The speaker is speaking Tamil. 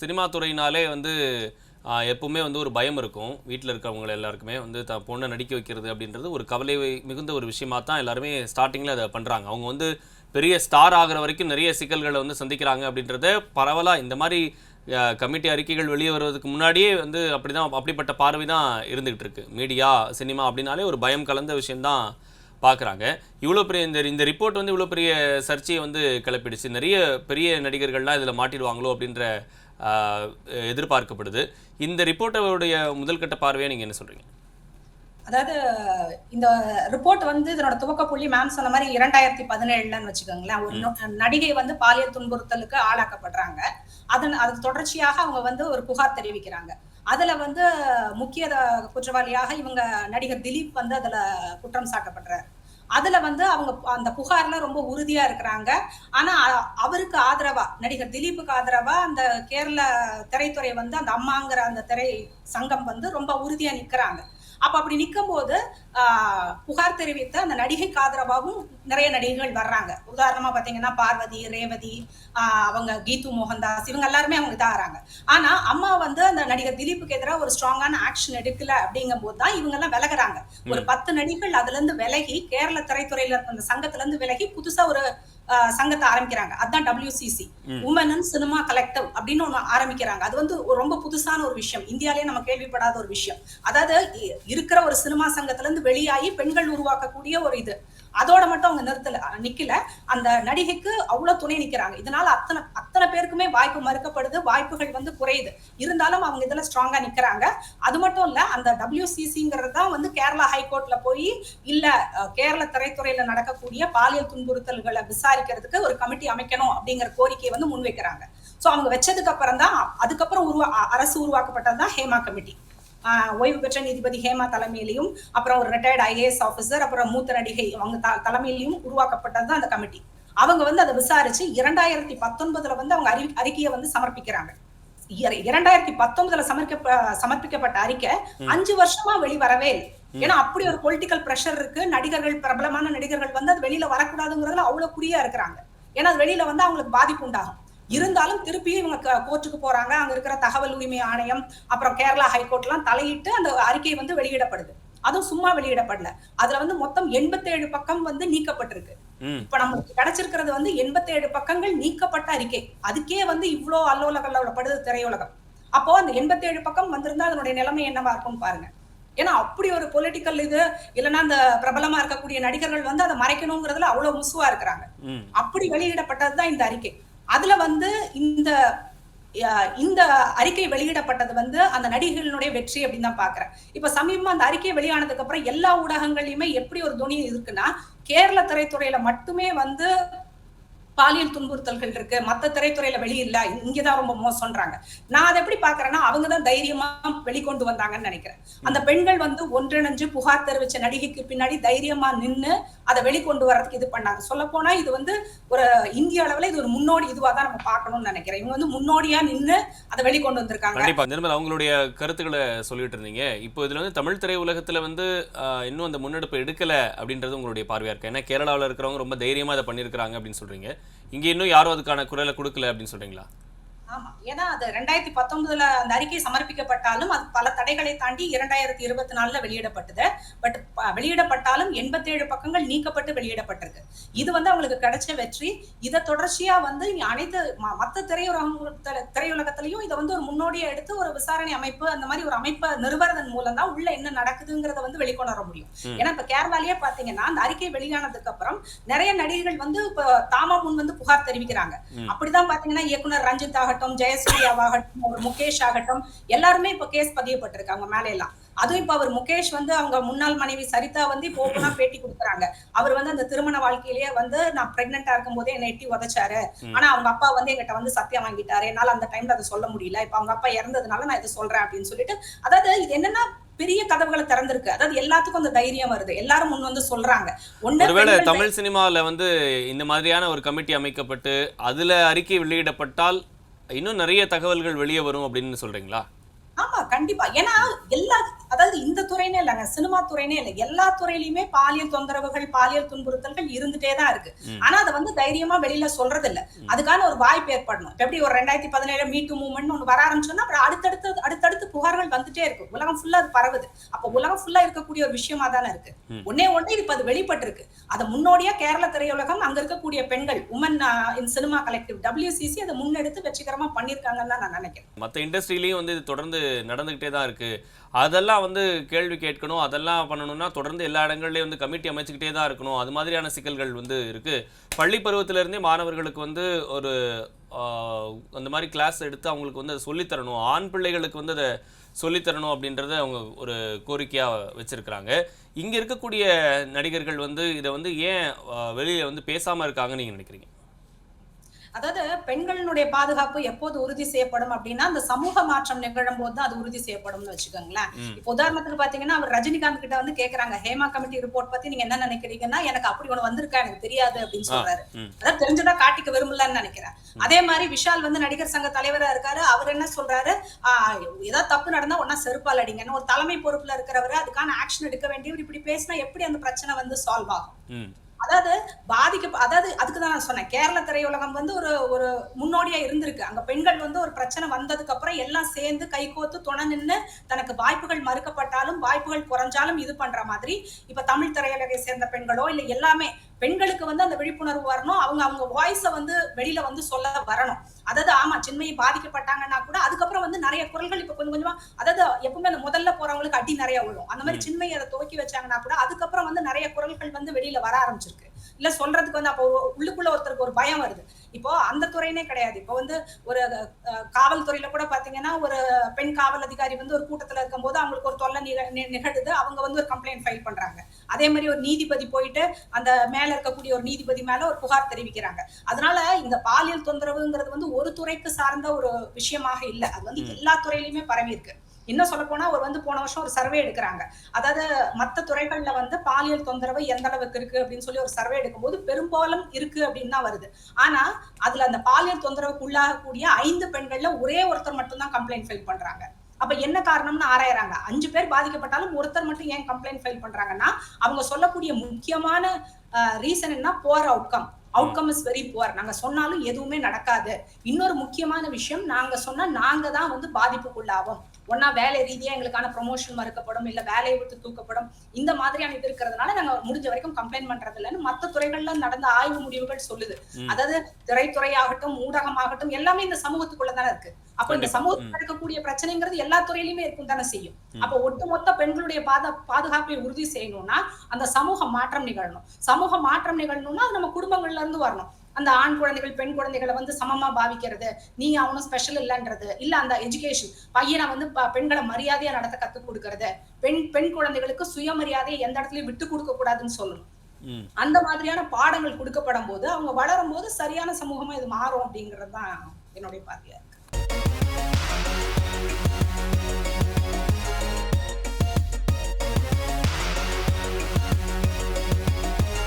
சினிமா துறையினாலே வந்து எப்பவுமே வந்து ஒரு பயம் இருக்கும். வீட்டில் இருக்கிறவங்க எல்லாருக்குமே வந்து பொண்ணை நடிக்க வைக்கிறது அப்படின்றது ஒரு கவலை மிகுந்த ஒரு விஷயமா தான் எல்லாருமே ஸ்டார்டிங்கில் அதை பண்ணுறாங்க. அவங்க வந்து பெரிய ஸ்டார் ஆகிற வரைக்கும் நிறைய சிக்கல்களை வந்து சந்திக்கிறாங்க அப்படின்றத பரவலாக இந்த மாதிரி கமிட்டி அறிக்கைகள் வெளியே வருவதற்கு முன்னாடியே வந்து அப்படிப்பட்ட பார்வை தான் இருந்துகிட்டு இருக்கு. மீடியா சினிமா அப்படின்னாலே ஒரு பயம் கலந்த விஷயம்தான் பார்க்குறாங்க. இவ்வளோ பெரிய இந்த ரிப்போர்ட் வந்து இவ்வளோ பெரிய சர்ச்சையை வந்து கிளப்பிடுச்சு. நிறைய பெரிய நடிகர்கள்லாம் இதில் மாட்டிடுவாங்களோ அப்படின்ற எதிர்பார்க்கப்படுது. இந்த ரிப்போர்ட்டோடைய முதல்கட்ட பார்வையை நீங்கள் என்ன சொல்கிறீங்க? அதாவது இந்த ரிப்போர்ட் வந்து இதனோட துவக்க புள்ளி மேம் சொன்ன மாதிரி 2017 வச்சுக்கோங்களேன். ஒரு நடிகை வந்து பாலியல் துன்புறுத்தலுக்கு ஆளாக்கப்படுறாங்க. அது தொடர்ச்சியாக அவங்க வந்து ஒரு புகார் தெரிவிக்கிறாங்க. அதுல வந்து முக்கிய குற்றவாளியாக இவங்க நடிகர் திலீப் வந்து அதுல குற்றம் சாட்டப்படுறாரு. அதுல வந்து அவங்க அந்த புகார்ல ரொம்ப உறுதியா இருக்கிறாங்க. ஆனா அவருக்கு ஆதரவா, நடிகர் திலீப்புக்கு ஆதரவா அந்த கேரள திரைத்துறை வந்து அந்த அம்மாங்கிற அந்த திரை சங்கம் வந்து ரொம்ப உறுதியா நிக்கிறாங்க. அப்ப அப்படி நிற்கும் போது புகார் தெரிவித்த அந்த நடிகைக்கு ஆதரவாகவும் நிறைய நடிகைகள் வர்றாங்க. உதாரணமா பாத்தீங்கன்னா பார்வதி, ரேவதி, அவங்க கீது மோகன்தாஸ், இவங்க எல்லாருமே அவங்க இதாகிறாங்க. ஆனா அம்மா வந்து அந்த நடிகர் திலீப்புக்கு எதிராக ஒரு ஸ்ட்ராங்கான ஆக்ஷன் எடுக்கல அப்படிங்கும் போதுதான் இவங்க எல்லாம் விலகுறாங்க. ஒரு 10 நடிகைகள் அதுல இருந்து விலகி, கேரள திரைத்துறையில இருக்க அந்த சங்கத்துல இருந்து விலகி புதுசா ஒரு சங்கத்தை ஆரம்பிக்கிறாங்க. அதுதான் WCC, women in cinema collective அப்படின்னு ஒண்ணு ஆரம்பிக்கிறாங்க. அது வந்து ரொம்ப புதுசான ஒரு விஷயம், இந்தியாலே நம்ம கேள்விப்படாத ஒரு விஷயம். அதாவது இருக்கிற ஒரு சினிமா சங்கத்துல இருந்து வெளியாகி பெண்கள் உருவாக்கக்கூடிய ஒரு இது. அதோட மட்டும் அவங்க நிக்கல, அந்த நடிகைக்கு அவ்வளவு துணை நிக்கிறாங்க. இதனால அத்தனை பேருக்குமே வாய்ப்பு மறுக்கப்படுது, வாய்ப்புகள் வந்து குறையுது. இருந்தாலும் அவங்க இதுல ஸ்ட்ராங்கா நிக்கிறாங்க. அது மட்டும் இல்ல, அந்த WCCங்கிறது தான் வந்து கேரளா ஹைகோர்ட்ல போய் இல்ல கேரள திரைத்துறையில நடக்கக்கூடிய பாலியல் துன்புறுத்தல்களை விசாரிக்கிறதுக்கு ஒரு கமிட்டி அமைக்கணும் அப்படிங்கிற கோரிக்கையை வந்து முன்வைக்கிறாங்க. சோ அவங்க வச்சதுக்கு அப்புறம் தான் அதுக்கப்புறம் அரசு உருவாக்கப்பட்டதுதான் ஹேமா கமிட்டி. ஓய்வு பெற்ற நீதிபதி ஹேமா தலைமையிலையும், அப்புறம் ஒரு ரிட்டையர்ட் IAS ஆபீசர், அப்புறம் மூத்த நடிகை அவங்க தலைமையிலையும் உருவாக்கப்பட்டதுதான் அந்த கமிட்டி. அவங்க வந்து அதை விசாரிச்சு 2019 வந்து அவங்க அறிக்கையை வந்து சமர்ப்பிக்கிறாங்க. 2019 சமர்ப்பிக்கப்பட்ட அறிக்கை 5 வருஷமா வெளிவரவே இல்லை. ஏன்னா அப்படி ஒரு பொலிட்டிக்கல் பிரஷர் இருக்கு. நடிகர்கள், பிரபலமான நடிகர்கள் வந்து அது வெளியில வரக்கூடாதுங்கிறதுல அவ்வளவு குறியா இருக்கிறாங்க. ஏன்னா அது வெளியில வந்து அவங்களுக்கு பாதிப்பு உண்டாகும். இருந்தாலும் திருப்பியும் இவங்க கோர்ட்டுக்கு போறாங்க. அங்க இருக்கிற தகவல் உரிமை ஆணையம், அப்புறம் கேரளா ஹைகோர்ட் எல்லாம் தலையிட்டு அந்த அறிக்கை வந்து வெளியிடப்படுது. அதுவும் சும்மா வெளியிடப்படல. அதுல வந்து மொத்தம் 87 பக்கம் வந்து நீக்கப்பட்டிருக்கு. இப்ப நமக்கு கிடைச்சிருக்கிறது வந்து 87 பக்கங்கள் நீக்கப்பட்ட அறிக்கை. அதுக்கே வந்து இவ்வளவு அல்லோலகல்லோலப்படுது திரையுலகம். அப்போ அந்த 87 பக்கம் வந்திருந்தா அதனுடைய நிலைமை என்னவா இருக்கும் பாருங்க. ஏன்னா அப்படி ஒரு பொலிட்டிக்கல் இது, இல்லைன்னா அந்த பிரபலமா இருக்கக்கூடிய நடிகர்கள் வந்து அதை மறைக்கணுங்கிறதுல அவ்வளவு முசுவா இருக்கிறாங்க. அப்படி வெளியிடப்பட்டதுதான் இந்த அறிக்கை. அதுல வந்து இந்த அறிக்கை வெளியிடப்பட்டது வந்து அந்த நடிகர்களுடைய வெற்றி அப்படின்னு தான் பாக்குறேன். இப்ப சமீபமா அந்த அறிக்கை வெளியானதுக்கு அப்புறம் எல்லா ஊடகங்களையுமே எப்படி ஒரு துணி இருக்குன்னா, கேரள திரைத்துறையில மட்டுமே வந்து பாலியல் துன்புறுத்தல்கள் இருக்கு, மத்த திரைத்துறையில வெளியில்ல, இங்கதான் ரொம்ப மோசம்ன்றாங்க. நான் அதை எப்படி பாக்குறேன்னா, அவங்கதான் தைரியமா வெளிக்கொண்டு வந்தாங்கன்னு நினைக்கிறேன். அந்த பெண்கள் வந்து ஒன்றிணைஞ்சு புகார் தெரிவிச்ச நடிகைக்கு பின்னாடி தைரியமா நின்னு அதை வெளிக்கொண்டு வர்றதுக்கு இது பண்ணாங்க. சொல்ல போனா இது வந்து ஒரு இந்திய அளவுல இது ஒரு முன்னோடி இதுவா தான் நம்ம பார்க்கணும்னு நினைக்கிறேன். இவங்க வந்து முன்னோடியா நின்னு அதை வெளிக்கொண்டு வந்திருக்காங்க. கண்டிப்பா நிர்மலா, அவங்களுடைய கருத்துக்களை சொல்லிட்டு இருந்தீங்க. இப்போ இதுல வந்து தமிழ் திரை உலகத்துல வந்து இன்னும் அந்த முன்னெடுப்பு எடுக்கல அப்படின்றது உங்களுடைய பார்வையா இருக்கு. ஏன்னா கேரளாவில் இருக்கிறவங்க ரொம்ப தைரியமா அதை பண்ணியிருக்காங்க அப்படின்னு சொல்றீங்க. இங்க இன்னும் யாரும் அதுக்கான குரலை கொடுக்கல அப்படின்னு சொல்றீங்களா? ஆமா, ஏன்னா அது 2019 அந்த அறிக்கை சமர்ப்பிக்கப்பட்டாலும் அது பல தடைகளை தாண்டி 2024 வெளியிடப்பட்டது. பட் வெளியிடப்பட்டாலும் 87 பக்கங்கள் நீக்கப்பட்டு வெளியிடப்பட்டிருக்கு. இது வந்து அவங்களுக்கு கிடைச்ச வெற்றி. இதை தொடர்ச்சியா வந்து அனைத்து மத்த திரையுலகத்திலையும் இதை வந்து ஒரு முன்னோடியா எடுத்து ஒரு விசாரணை அமைப்பு, அந்த மாதிரி ஒரு அமைப்பை நிறுவனதன் மூலம் தான் உள்ள என்ன நடக்குதுங்கிறத வந்து வெளிக்கொண்டு வர முடியும். ஏன்னா இப்ப கேரளாலேயே பாத்தீங்கன்னா அந்த அறிக்கை வெளியானதுக்கு அப்புறம் நிறைய நடிகர்கள் வந்து இப்ப தாமா முன் வந்து புகார் தெரிவிக்கிறாங்க. அப்படிதான் பாத்தீங்கன்னா இயக்குனர் ரஞ்சித் ஆகட்டும், ஜெயசூர்யாவாகட்டும், ஒரு முகேஷ் ஆகட்டும், எல்லாருமே இப்ப கேஸ் பதியப்பட்டிருக்காங்க மேல எல்லாம். அதுவும் இப்ப அவர் முகேஷ் வந்து அவங்க முன்னாள் மனைவி சரிதா வந்து இப்போ ஓப்பனா பேட்டி கொடுக்குறாங்க. அவர் வந்து அந்த திருமண வாழ்க்கையிலேயே வந்து நான் பிரெக்னெண்டா இருக்கும் போதே என்னை எட்டி உதைச்சாரு, ஆனா அவங்க அப்பா வந்து எங்கிட்ட வந்து சத்தியம் வாங்கிட்டாரு, என்னால அந்த டைம்ல அதை சொல்ல முடியல, இப்ப அவங்க அப்பா இறந்ததுனால நான் இதை சொல்றேன் அப்படின்னு சொல்லிட்டு, அதாவது இது என்னன்னா பெரிய கதவுகளை திறந்திருக்கு. அதாவது எல்லாத்துக்கும் அந்த தைரியம் வருது, எல்லாரும் முன் வந்து சொல்றாங்க. ஒருவேளை தமிழ் சினிமாவில் வந்து இந்த மாதிரியான ஒரு கமிட்டி அமைக்கப்பட்டு அதுல அறிக்கை வெளியிடப்பட்டால் இன்னும் நிறைய தகவல்கள் வெளியே வரும் அப்படின்னு சொல்றீங்களா? ஆமா, கண்டிப்பா. ஏன்னா அதாவது இந்த துறைனே இல்லைங்க, சினிமா துறைனே இல்லை, எல்லா துறையிலுமே பாலியல் தொந்தரவுகள், பாலியல் துன்புறுத்தல்கள் இருந்துட்டே தான் இருக்கு. ஆனா அதை வந்து தைரியமா வெளியில சொல்றது இல்ல. அதுக்கான ஒரு வாய்ப்பு ஏற்படணும். எப்படி ஒரு 2017 மீட்டு மூவ்மெண்ட் ஒன்று வர ஆரம்பிச்சோம்னா அப்புறம் அடுத்தடுத்து புகார்கள் வந்துட்டே இருக்கு. உலகம் ஃபுல்லா அது பரவுது. அப்ப உலகம் ஃபுல்லா இருக்கக்கூடிய ஒரு விஷயமா தானே இருக்கு. ஒன்னே ஒன்று இப்ப அது வெளிப்பட்டு இருக்கு. அதை முன்னோடியா கேரள திரையுலகம், அங்க இருக்கக்கூடிய பெண்கள், women in cinema collective WCC அதை முன்னெடுத்து வெற்றிகரமா பண்ணிருக்காங்கன்னு தான் நான் நினைக்கிறேன். மற்ற இண்டஸ்ட்ரியிலையும் வந்து இது தொடர்ந்து நடந்துகிட்டே தான் இருக்கு. அதெல்லாம் வந்து கேள்வி கேட்கணும், அதெல்லாம் பண்ணணும்னா தொடர்ந்து எல்லா இடங்கள்லயும் வந்து கமிட்டி அமைச்சுக்கிட்டே தான் இருக்கணும். அது மாதிரியான சிக்கல்கள் வந்து இருக்கு. பள்ளி பருவத்திலிருந்தே மாணவர்களுக்கு வந்து ஒரு அந்த மாதிரி கிளாஸ் எடுத்து அவங்களுக்கு வந்து அதை சொல்லித்தரணும், ஆண் பிள்ளைகளுக்கு வந்து அதை சொல்லித்தரணும் அப்படின்றத அவங்க ஒரு கோரிக்கையாக வச்சிருக்கிறாங்க. இங்கே இருக்கக்கூடிய நடிகர்கள் வந்து இதை வந்து ஏன் வெளியே வந்து பேசாமல் இருக்காங்கன்னு நீங்கள் நினைக்கிறீங்க? அதாவது பெண்களினுடைய பாதுகாப்பு எப்போது உறுதி செய்யப்படும் அப்படின்னா அந்த சமூக மாற்றம் நிகழும் போது தான் அது உறுதி செய்யப்படும்னு வச்சுக்கோங்களேன். இப்போ உதாரணத்துக்கு பாத்தீங்கன்னா அவர் ரஜினிகாந்த் கிட்ட வந்து கேக்குறாங்க, ஹேமா கமிட்டி ரிப்போர்ட் பத்தி நீங்க என்ன நினைக்கிறீங்கன்னா, எனக்கு அப்படி ஒண்ணு வந்திருக்கா எனக்கு தெரியாது அப்படின்னு சொல்றாரு. அதாவது தெரிஞ்சுட்டா காட்டிக்க விரும்பலன்னு நினைக்கிறேன். அதே மாதிரி விஷால் வந்து நடிகர் சங்க தலைவரா இருக்காரு. அவர் என்ன சொல்றாரு, ஏதாவது தப்பு நடந்தா ஒன்னா செருப்பால் அடிங்க, ஒரு தலைமை பொறுப்புல இருக்கிறவரு அதுக்கான ஆக்ஷன் எடுக்க வேண்டியவர். இப்படி பேசினா எப்படி அந்த பிரச்சனை வந்து சால்வ் ஆகும்? அதாவது அதாவது அதுக்குதான் நான் சொன்னேன், கேரள திரையுலகம் வந்து ஒரு முன்னோடியா இருந்திருக்கு. அங்க பெண்கள் வந்து ஒரு பிரச்சனை வந்ததுக்கு அப்புறம் எல்லாம் சேர்ந்து கைகோத்து துணை நின்று தனக்கு வாய்ப்புகள் மறுக்கப்பட்டாலும் வாய்ப்புகள் குறைஞ்சாலும் இது பண்ற மாதிரி இப்ப தமிழ் திரையுலகை சேர்ந்த பெண்களோ இல்ல எல்லாமே பெண்களுக்கு வந்து அந்த விழிப்புணர்வு வரணும். அவங்க வாய்ஸ வந்து வெளியில வந்து சொல்ல வரணும். அதாவது ஆமா சின்மையை பாதிக்கப்பட்டாங்கன்னா கூட அதுக்கப்புறம் வந்து நிறைய குரல்கள் இப்ப கொஞ்சம் கொஞ்சமா, அதாவது எப்பவுமே அந்த முதல்ல போறவங்களுக்கு அடி நிறைய விழும். அந்த மாதிரி சின்மையை அதை துவக்கி வச்சாங்கன்னா கூட அதுக்கப்புறம் வந்து நிறைய குரல்கள் வந்து வெளியில வர ஆரம்பிச்சிருக்கு. இல்ல சொல்றதுக்கு வந்து அப்போ உள்ளுக்குள்ள ஒருத்தருக்கு ஒரு பயம் வருது. இப்போ அந்த துறையினே கிடையாது. இப்போ வந்து ஒரு காவல்துறையில கூட பாத்தீங்கன்னா ஒரு பெண் காவல் அதிகாரி வந்து ஒரு கூட்டத்துல இருக்கும் போது அவங்களுக்கு ஒரு தொல்லை நிகழுது, அவங்க வந்து ஒரு கம்ப்ளைண்ட் ஃபைல் பண்றாங்க. அதே மாதிரி ஒரு நீதிபதி போயிட்டு அந்த மேல இருக்கக்கூடிய ஒரு நீதிபதி மேல ஒரு புகார் தெரிவிக்கிறாங்க. அதனால இந்த பாலியல் தொந்தரவுங்கிறது வந்து ஒரு துறைக்கு சார்ந்த ஒரு விஷயமாக இல்ல, அது வந்து எல்லா துறையிலுமே பரவி இருக்கு. இன்னும் சொல்ல போனா ஒரு வந்து போன வருஷம் ஒரு சர்வே எடுக்கிறாங்க. அதாவது மத்த துறைகள்ல வந்து பாலியல் தொந்தரவு எந்த அளவுக்கு இருக்கு அப்படின்னு சொல்லி ஒரு சர்வே எடுக்கும்போது பெரும்பாலும் இருக்கு அப்படின்னு தான் வருது. ஆனா அதுல அந்த பாலியல் தொந்தரவுக்கு உள்ளாகக்கூடிய 5 பெண்கள்ல ஒரே ஒருத்தர் மட்டும் தான் கம்ப்ளைண்ட் ஃபைல் பண்றாங்க. அப்ப என்ன காரணம்னு ஆராயறாங்க. 5 பேர் பாதிக்கப்பட்டாலும் ஒருத்தர் மட்டும் ஏன் கம்ப்ளைண்ட் ஃபைல் பண்றாங்கன்னா அவங்க சொல்லக்கூடிய முக்கியமான ரீசன் என்ன, poor outcome is very poor. நாங்க சொன்னாலும் எதுவுமே நடக்காது. இன்னொரு முக்கியமான விஷயம், நாங்க சொன்னா நாங்க தான் வந்து பாதிப்புக்குள்ளாவோம். ஒன்னா வேலை ரீதியா எங்களுக்கான ப்ரொமோஷன் மறுக்கப்படும், இல்ல வேலையை விட்டு தூக்கப்படும், இந்த மாதிரியான இது இருக்கிறதுனால நாங்க முடிஞ்ச வரைக்கும் கம்ப்ளைண்ட் பண்றது இல்லைன்னு மத்த துறைகள்ல நடந்த ஆய்வு முடிவுகள் சொல்லுது. அதாவது திரைத்துறையாகட்டும் ஊடகமாகட்டும் எல்லாமே இந்த சமூகத்துக்குள்ளதானே இருக்கு. அப்ப இந்த சமூகத்தில் இருக்கக்கூடிய பிரச்சனைங்கிறது எல்லா துறையிலுமே இருக்கும் தானே செய்யும். அப்ப ஒட்டுமொத்த பெண்களுடைய பாதுகாப்பை உறுதி செய்யணும்னா அந்த சமூக மாற்றம் நிகழணும். சமூக மாற்றம் நிகழணும்னா அது நம்ம குடும்பங்கள்ல இருந்து வரணும். அந்த ஆண் குழந்தைகள் பெண் குழந்தைகளை வந்து சமமா பாவிக்கிறது, நீங்க அவனும் ஸ்பெஷல் இல்லன்றது, இல்ல அந்த எஜுகேஷன் பையனை வந்து பெண்களை மரியாதையா நடத்த கத்துக் கொடுக்கறது, பெண் குழந்தைகளுக்கு சுயமரியாதையை எந்த இடத்துலயும் விட்டு கொடுக்க கூடாதுன்னு சொல்லணும். அந்த மாதிரியான பாடங்கள் கொடுக்கப்படும் போது அவங்க வளரும் போது சரியான சமூகமா இது மாறும் அப்படிங்கறது தான் என்னுடைய பார்வையா இருக்கு.